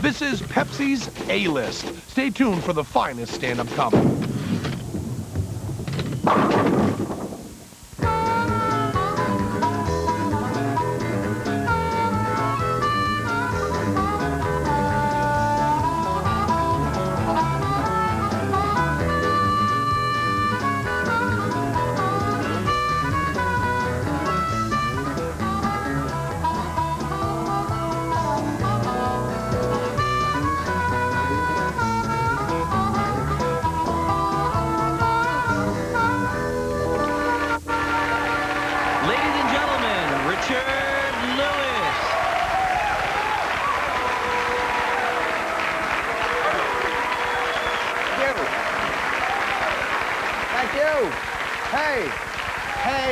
This is Pepsi's A-List. Stay tuned for the finest stand-up comedy.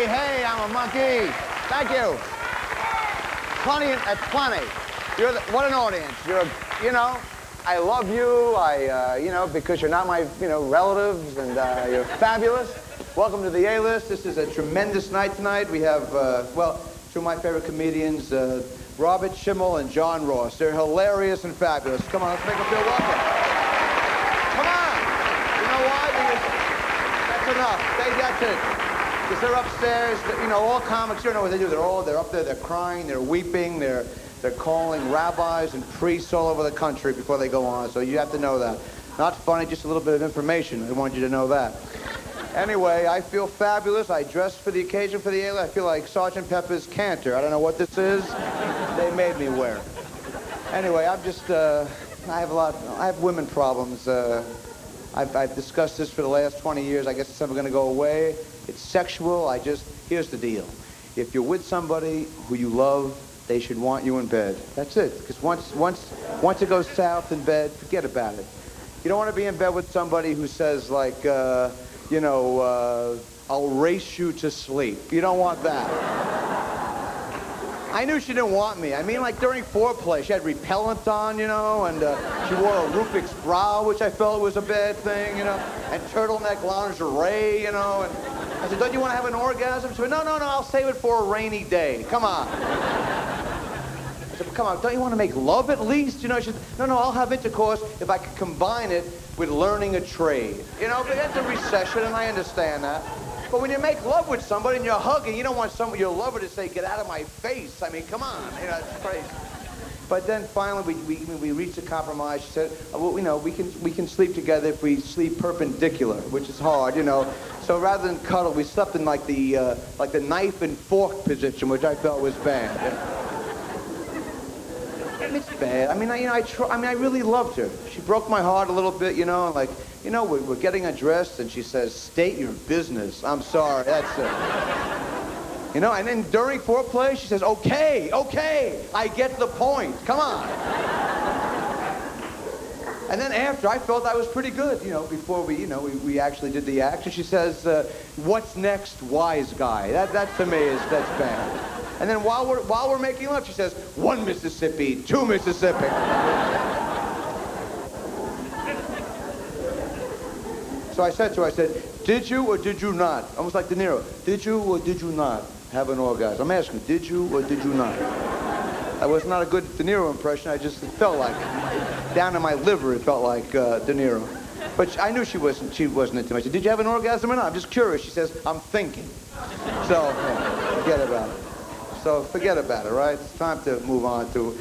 Hey, I'm a monkey. Thank you. Plenty. What an audience. I love you. Because you're not my, relatives, and you're fabulous. Welcome to the A-List. This is a tremendous night tonight. We have, two of my favorite comedians, Robert Schimmel and John Ross. They're hilarious and fabulous. Come on, let's make them feel welcome. Come on. You know why? Because that's enough. That's it. Because they're upstairs, all comics, you don't know what they do. They're up there, they're crying, they're weeping, they're calling rabbis and priests all over the country before they go on, so you have to know that. Not funny, just a little bit of information. I want you to know that. Anyway, I feel fabulous. I dressed for the occasion for the A-List. I feel like Sergeant Pepper's Cantor. I don't know what this is. They made me wear it. Anyway, I have women problems. I've discussed this for the last 20 years. I guess it's never going to go away. It's sexual. Here's the deal. If you're with somebody who you love, they should want you in bed. That's it. Because once it goes south in bed, forget about it. You don't want to be in bed with somebody who says, like, I'll race you to sleep. You don't want that. I knew she didn't want me. I mean, like, during foreplay, she had repellent on, and she wore a Rubik's brow, which I felt was a bad thing, and turtleneck lingerie, and I said, don't you want to have an orgasm? She said, no, I'll save it for a rainy day. Come on. I said, come on, don't you want to make love at least? She said, no, I'll have intercourse if I can combine it with learning a trade. But that's a recession, and I understand that. But when you make love with somebody and you're hugging, you don't want your lover to say, get out of my face. I mean, come on. It's crazy. But then finally we reached a compromise. She said, we can sleep together if we sleep perpendicular, which is hard, So rather than cuddle, we slept in like the knife and fork position, which I felt was bad. It's bad. I mean, I really loved her. She broke my heart a little bit, we're getting undressed, and she says, state your business. I'm sorry, that's it. And then during foreplay, she says, okay, I get the point. Come on. And then after, I felt I was pretty good, before we actually did the act. And she says, what's next, wise guy? That to me that's bad. And then while we're making love, she says, 1 Mississippi, 2 Mississippi. So I said to her, did you or did you not? Almost like De Niro. Did you or did you not have an orgasm? I'm asking, did you or did you not? That was not a good De Niro impression. It felt like, down in my liver, it felt like De Niro. But I knew she wasn't into me. I said, did you have an orgasm or not? I'm just curious. She says, I'm thinking. So, forget about it. So forget about it, right? It's time to move on to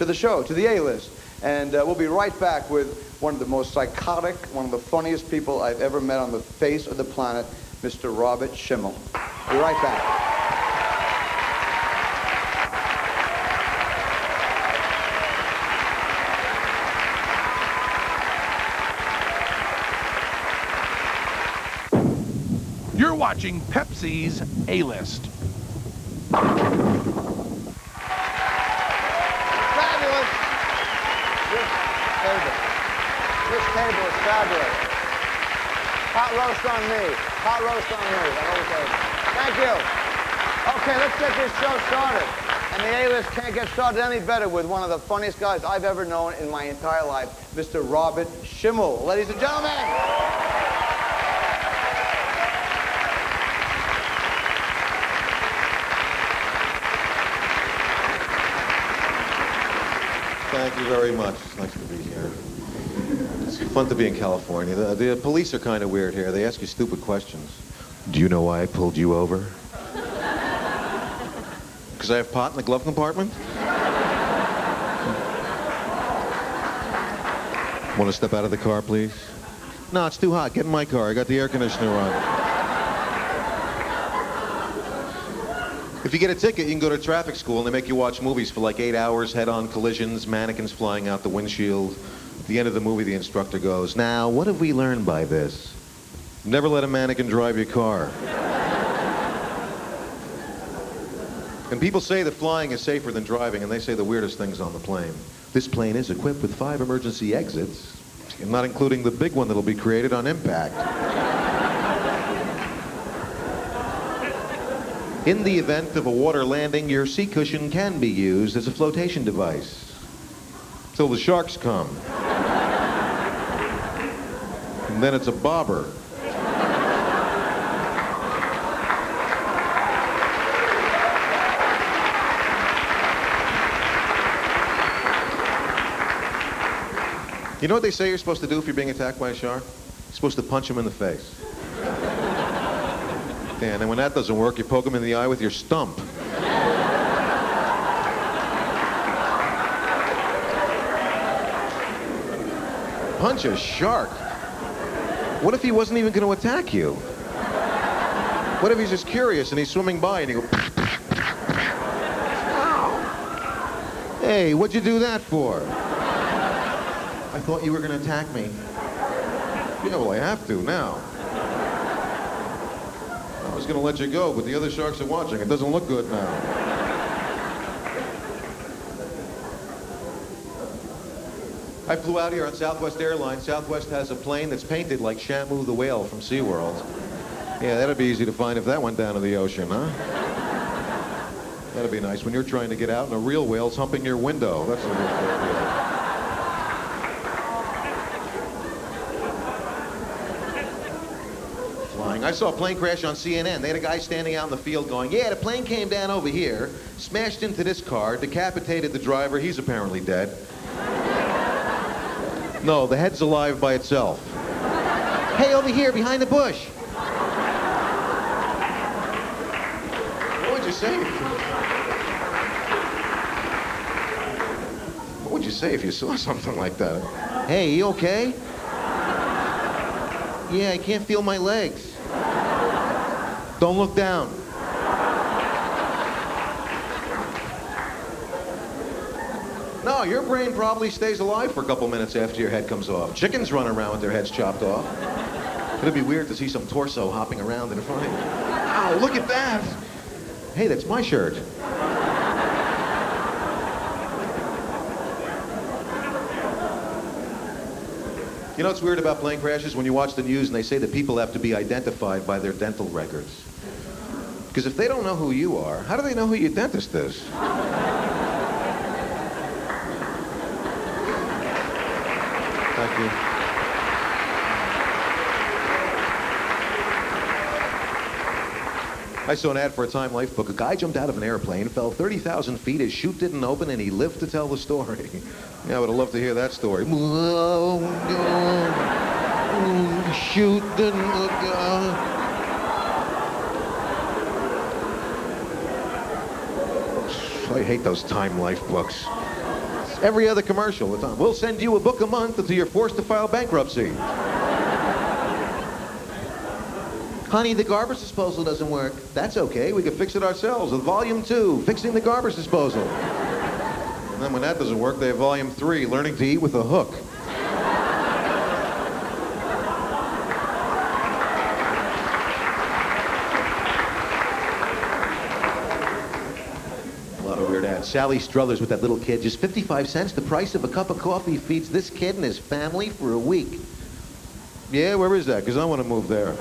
the show, to the A-List. And we'll be right back with one of the most psychotic, one of the funniest people I've ever met on the face of the planet, Mr. Robert Schimmel. Be right back. You're watching Pepsi's A-List. Fabulous. This table is fabulous. Hot roast on me. Hot roast on me. Thank you. Okay, let's get this show started. And the A-List can't get started any better with one of the funniest guys I've ever known in my entire life, Mr. Robert Schimmel. Ladies and gentlemen. Thank you very much. It's nice to be here. It's fun to be in California. The police are kind of weird here. They ask you stupid questions. Do you know why I pulled you over? Because I have pot in the glove compartment? Want to step out of the car, please? No, it's too hot. Get in my car. I got the air conditioner on. If you get a ticket, you can go to traffic school and they make you watch movies for like 8 hours, head-on collisions, mannequins flying out the windshield. At the end of the movie, the instructor goes, now, what have we learned by this? Never let a mannequin drive your car. And people say that flying is safer than driving, and they say the weirdest things on the plane. This plane is equipped with 5 emergency exits, not including the big one that'll be created on impact. In the event of a water landing, your seat cushion can be used as a flotation device. Till the sharks come. And then it's a bobber. You know what they say you're supposed to do if you're being attacked by a shark? You're supposed to punch him in the face. Yeah, and then when that doesn't work, you poke him in the eye with your stump. Punch a shark? What if he wasn't even going to attack you? What if he's just curious and he's swimming by and you go... Ow! Hey, what'd you do that for? I thought you were going to attack me. Yeah, well, I have to now. I was going to let you go, but the other sharks are watching. It doesn't look good now. I flew out here on Southwest Airlines. Southwest has a plane that's painted like Shamu the whale from SeaWorld. Yeah, that'd be easy to find if that went down to the ocean, huh? That'd be nice when you're trying to get out and a real whale's humping your window. That's a good idea. I saw a plane crash on CNN. They had a guy standing out in the field going, yeah, the plane came down over here, smashed into this car, decapitated the driver. He's apparently dead. No, the head's alive by itself. Hey, over here, behind the bush. What would you say? What would you say if you saw something like that? Hey, you okay? Yeah, I can't feel my legs. Don't look down. No, your brain probably stays alive for a couple minutes after your head comes off. Chickens run around with their heads chopped off. It'd be weird to see some torso hopping around in front of you. Ow, look at that. Hey, that's my shirt. You know what's weird about plane crashes? When you watch the news and they say that people have to be identified by their dental records. Because if they don't know who you are, how do they know who your dentist is? Thank you. I saw an ad for a Time Life book. A guy jumped out of an airplane, fell 30,000 feet, his chute didn't open, and he lived to tell the story. Yeah, I would have loved to hear that story. Chute didn't open. I hate those Time Life books. Every other commercial, the time. We'll send you a book a month until you're forced to file bankruptcy. Honey, the garbage disposal doesn't work. That's okay, we can fix it ourselves with Volume 2, Fixing the Garbage Disposal. And then when that doesn't work, they have Volume 3, Learning to Eat with a Hook. Sally Struthers with that little kid, just 55 cents, the price of a cup of coffee feeds this kid and his family for a week. Yeah, where is that? Because I want to move there.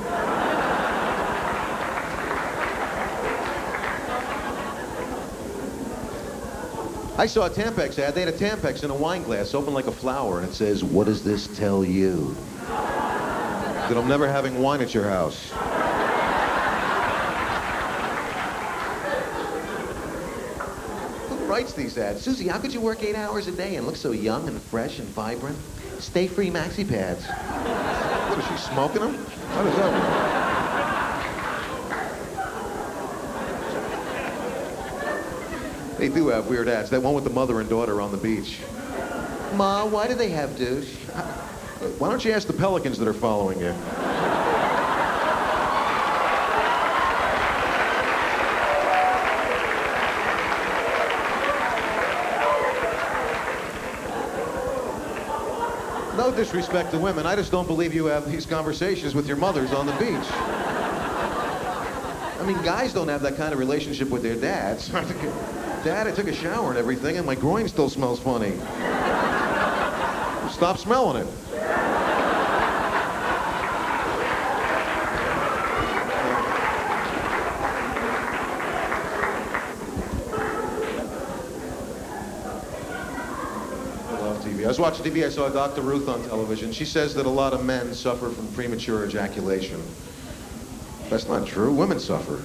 I saw a Tampax ad. They had a Tampax in a wine glass, open like a flower, and it says, what does this tell you? That I'm never having wine at your house. writes these ads? Susie, how could you work 8 hours a day and look so young and fresh and vibrant? Stay free maxi pads. What, is she smoking them? How does that work? They do have weird ads. That one with the mother and daughter on the beach. Ma, why do they have douche? Why don't you ask the pelicans that are following you? No disrespect to women, I just don't believe you have these conversations with your mothers on the beach. I mean, guys don't have that kind of relationship with their dads. Dad, I took a shower and everything, and my groin still smells funny. Stop smelling it. I was watching TV, I saw Dr. Ruth on television. She says that a lot of men suffer from premature ejaculation. That's not true. Women suffer.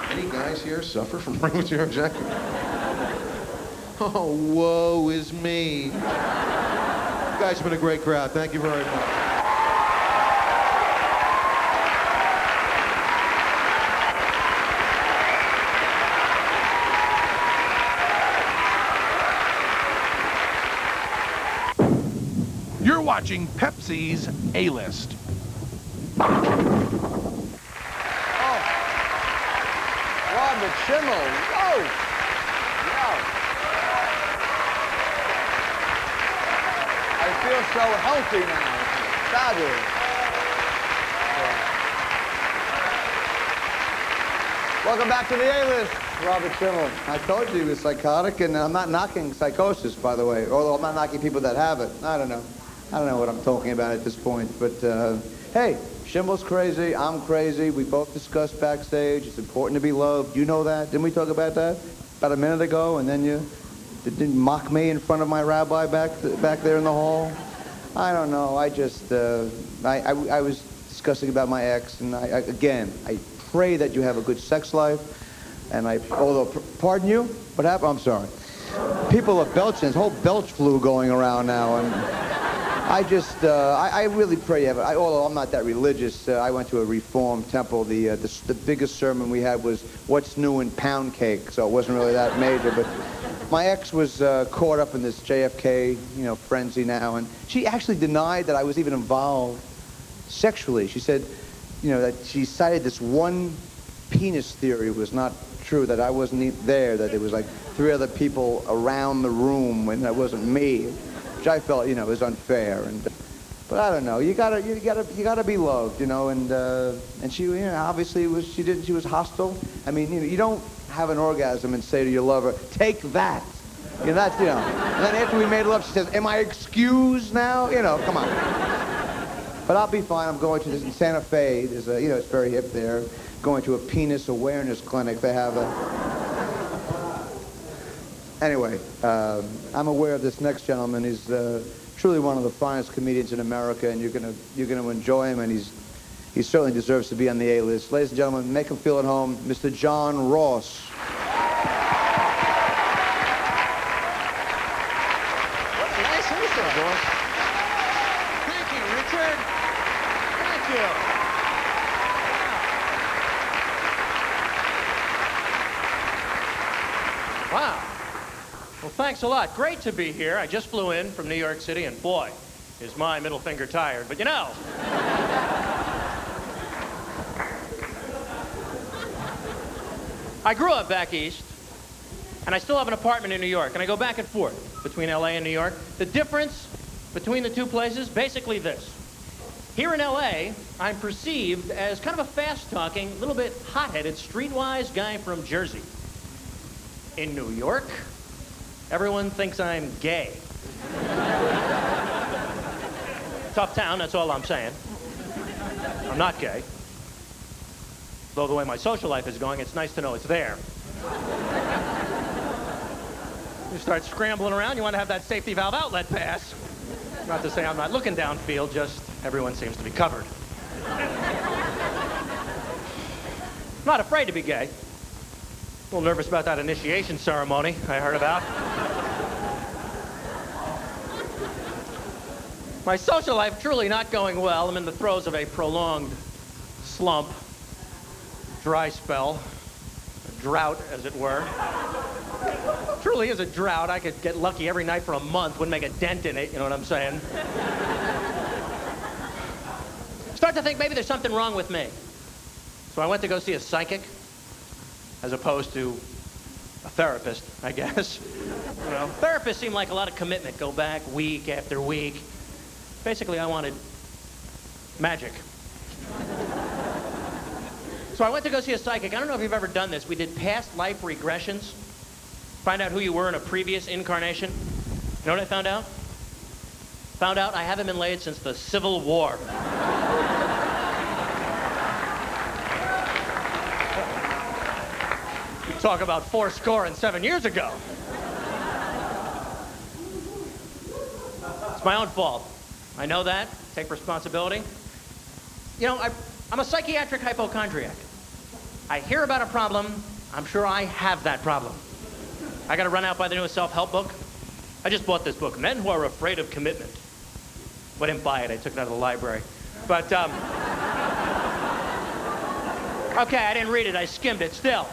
Any guys here suffer from premature ejaculation? Oh, woe is me. You guys have been a great crowd. Thank you very much. You're watching Pepsi's A-List. Oh, Robert Schimmel. Whoa. Wow. I feel so healthy now. Fabulous. Welcome back to the A-List, Robert Schimmel. I told you he was psychotic, and I'm not knocking psychosis, by the way, although I'm not knocking people that have it. I don't know what I'm talking about at this point, but hey, Schimmel's crazy, I'm crazy. We both discussed backstage. It's important to be loved. You know that? Didn't we talk about that about a minute ago? And then you didn't mock me in front of my rabbi back there in the hall. I don't know. I just I was discussing about my ex, and again, I pray that you have a good sex life. And pardon you? What happened? I'm sorry. People are belching. There's a whole belch flu going around now, and I just, I really pray you have it. Although I'm not that religious, I went to a Reformed temple. The biggest sermon we had was what's new in pound cake, so it wasn't really that major. But my ex was caught up in this JFK, frenzy now, and she actually denied that I was even involved sexually. She said, that she cited this one penis theory was not true, that I wasn't there, that there was like 3 other people around the room when that wasn't me. Which I felt, was unfair, but I don't know. You gotta be loved, and she, obviously she was hostile. I mean, you don't have an orgasm and say to your lover, "Take that," that's, And then after we made love, she says, "Am I excused now?" Come on. But I'll be fine. I'm going to this in Santa Fe. There's it's very hip there. Going to a penis awareness clinic. They have Anyway, I'm aware of this next gentleman. He's truly one of the finest comedians in America, and you're gonna enjoy him, and he certainly deserves to be on the A-List. Ladies and gentlemen, make him feel at home, Mr. John Ross. Nice intro, boss. Thank you, Richard. Thank you. Wow. Well, thanks a lot. Great to be here. I just flew in from New York City, and boy, is my middle finger tired. But I grew up back east, and I still have an apartment in New York, and I go back and forth between LA and New York. The difference between the two places, basically this. Here in LA, I'm perceived as kind of a fast-talking, little bit hot-headed, streetwise guy from Jersey. In New York, everyone thinks I'm gay. Tough town, that's all I'm saying. I'm not gay. Though the way my social life is going, it's nice to know it's there. You start scrambling around, you want to have that safety valve outlet pass. Not to say I'm not looking downfield, just everyone seems to be covered. I'm not afraid to be gay. A little nervous about that initiation ceremony I heard about. My social life truly not going well. I'm in the throes of a prolonged slump, dry spell, a drought, as it were. Truly is a drought. I could get lucky every night for a month, wouldn't make a dent in it, you know what I'm saying? Start to think maybe there's something wrong with me. So I went to go see a psychic, as opposed to a therapist, I guess. You know, therapists seem like a lot of commitment, go back week after week. Basically, I wanted magic. So I went to go see a psychic. I don't know if you've ever done this. We did past life regressions. Find out who you were in a previous incarnation. You know what I found out? Found out I haven't been laid since the Civil War. Talk about 7 years ago. It's my own fault. I know that. Take responsibility. You know, I'm a psychiatric hypochondriac. I hear about a problem. I'm sure I have that problem. I got to run out by the newest self-help book. I just bought this book, Men Who Are Afraid of Commitment. But I didn't buy it. I took it out of the library. But, okay, I didn't read it. I skimmed it still.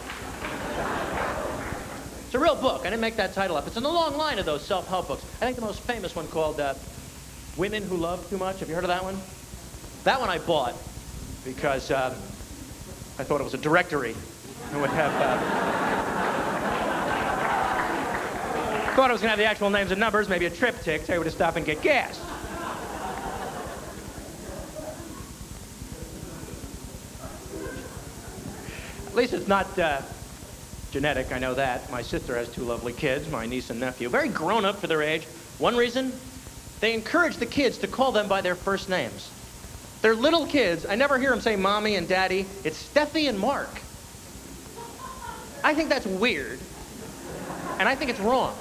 It's a real book. I didn't make that title up. It's in the long line of those self-help books. I think the most famous one called Women Who Love Too Much. Have you heard of that one? That one I bought because I thought it was a directory. It would have... thought it was going to have the actual names and numbers, maybe a triptych, tell you where to stop and get gas. At least it's not genetic, I know that. My sister has 2 lovely kids, my niece and nephew. Very grown up for their age. One reason, they encourage the kids to call them by their first names. They're little kids. I never hear them say mommy and daddy. It's Steffi and Mark. I think that's weird. And I think it's wrong.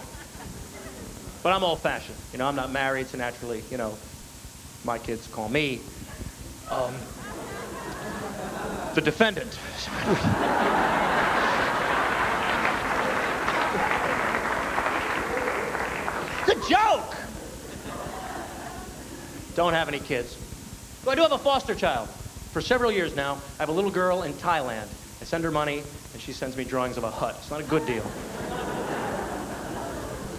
But I'm old-fashioned. You know, I'm not married, so naturally, you know, my kids call me the defendant. It's a joke! Don't have any kids. So I do have a foster child. For several years now, I have a little girl in Thailand. I send her money, and she sends me drawings of a hut. It's not a good deal.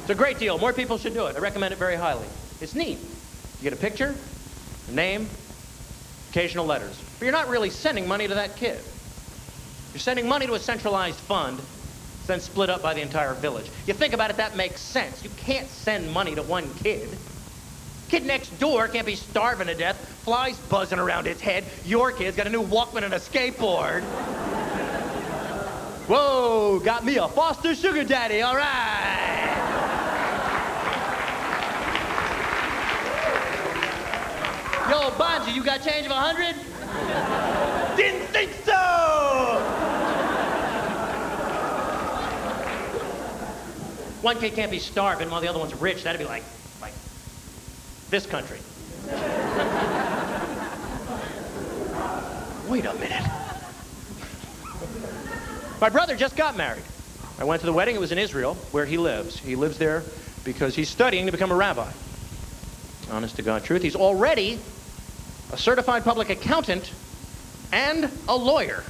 It's a great deal. More people should do it. I recommend it very highly. It's neat. You get a picture, a name, occasional letters. But you're not really sending money to that kid. You're sending money to a centralized fund, then split up by the entire village. You think about it, that makes sense. You can't send money to one kid. Kid next door can't be starving to death, flies buzzing around its head. Your kid's got a new Walkman and a skateboard. Whoa, got me a foster sugar daddy, all right. Yo, Bonji, you got change of 100? Didn't think so! One kid can't be starving while the other one's rich. That'd be like this country. Wait a minute. My brother just got married. I went to the wedding. It was in Israel, where he lives. He lives there because he's studying to become a rabbi. Honest to God truth. He's already a certified public accountant and a lawyer.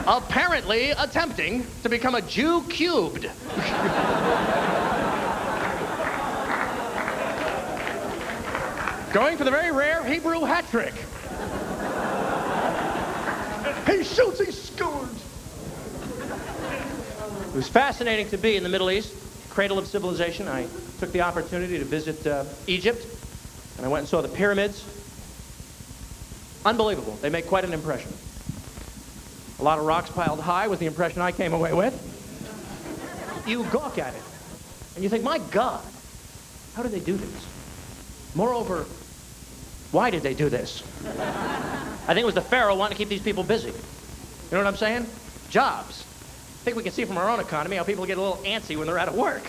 Apparently attempting to become a Jew cubed. Going for the very rare Hebrew hat trick. He shoots, he scores. It was fascinating to be in the Middle East, cradle of civilization. I took the opportunity to visit Egypt, and I went and saw the pyramids. Unbelievable. They make quite an impression. A lot of rocks piled high was the impression I came away with. You gawk at it, and you think, my God, how did they do this? Moreover, why did they do this? I think it was the Pharaoh wanting to keep these people busy. You know what I'm saying? Jobs. I think we can see from our own economy how people get a little antsy when they're out of work.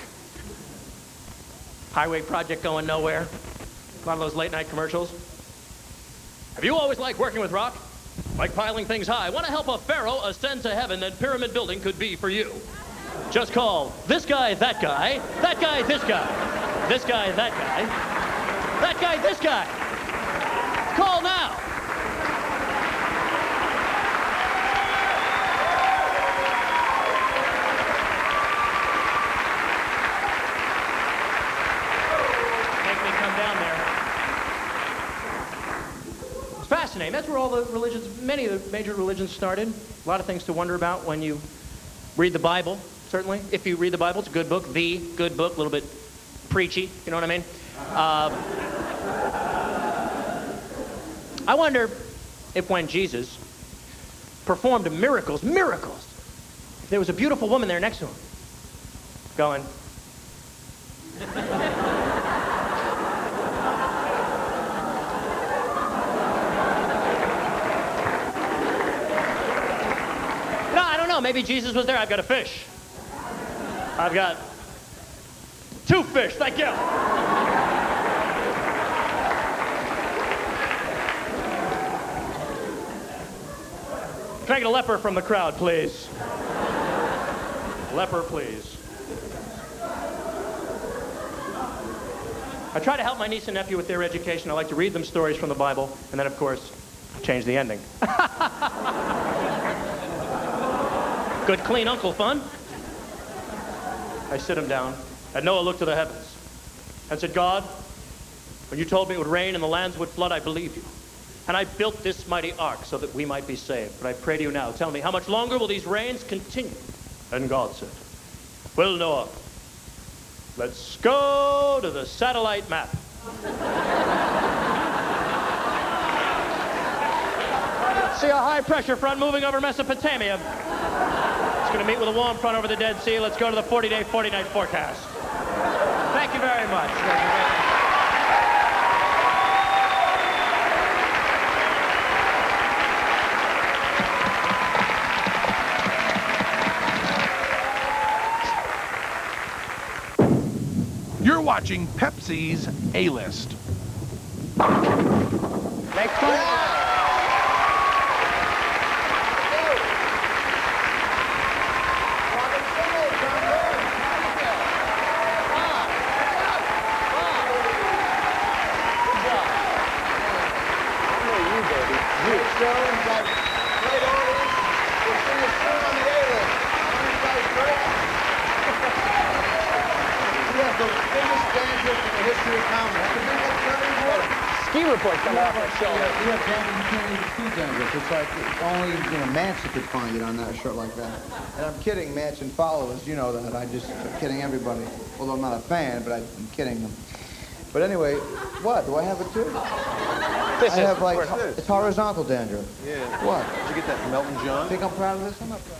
Highway project going nowhere. A lot of those late night commercials. Have you always liked working with rock? Like piling things high? Want to help a pharaoh ascend to heaven? Then pyramid building could be for you. Just call this guy, that guy, that guy, this guy, this guy, that guy, that guy, this guy. Call now. Make me come down there. It's fascinating. That's where all the religions, many of the major religions started. A lot of things to wonder about when you read the Bible, certainly. If you read the Bible, it's a good book, the good book, a little bit preachy, you know what I mean? I wonder if when Jesus performed miracles, if there was a beautiful woman there next to him, going, no, I don't know, maybe Jesus was there. I've got a fish. I've got 2 fish, thank you. Can I get a leper from the crowd, please? Leper, please. I try to help my niece and nephew with their education. I like to read them stories from the Bible, and then, of course, change the ending. Good, clean uncle fun. I sit him down, and Noah looked to the heavens and said, God, when you told me it would rain and the lands would flood, I believed you. And I built this mighty ark so that we might be saved. But I pray to you now, tell me, how much longer will these rains continue? And God said, well, Noah, let's go to the satellite map. See a high pressure front moving over Mesopotamia. It's going to meet with a warm front over the Dead Sea. Let's go to the 40-day, 40-night forecast. Thank you very much. You're watching Pepsi's A-List. Make fun of Ski report coming off our show. Yeah, Brandon, you can't even see Denver. It's like only Manson could find it on that shirt like that. And I'm kidding Manson followers, you know that. I'm kidding everybody. Although I'm not a fan, but I'm kidding them. But anyway, what? Do I have it too? I have like, it's horizontal dandruff. Yeah. What? Did you get that from Elton John? Think I'm proud of this? I'm not proud.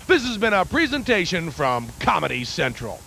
This has been a presentation from Comedy Central.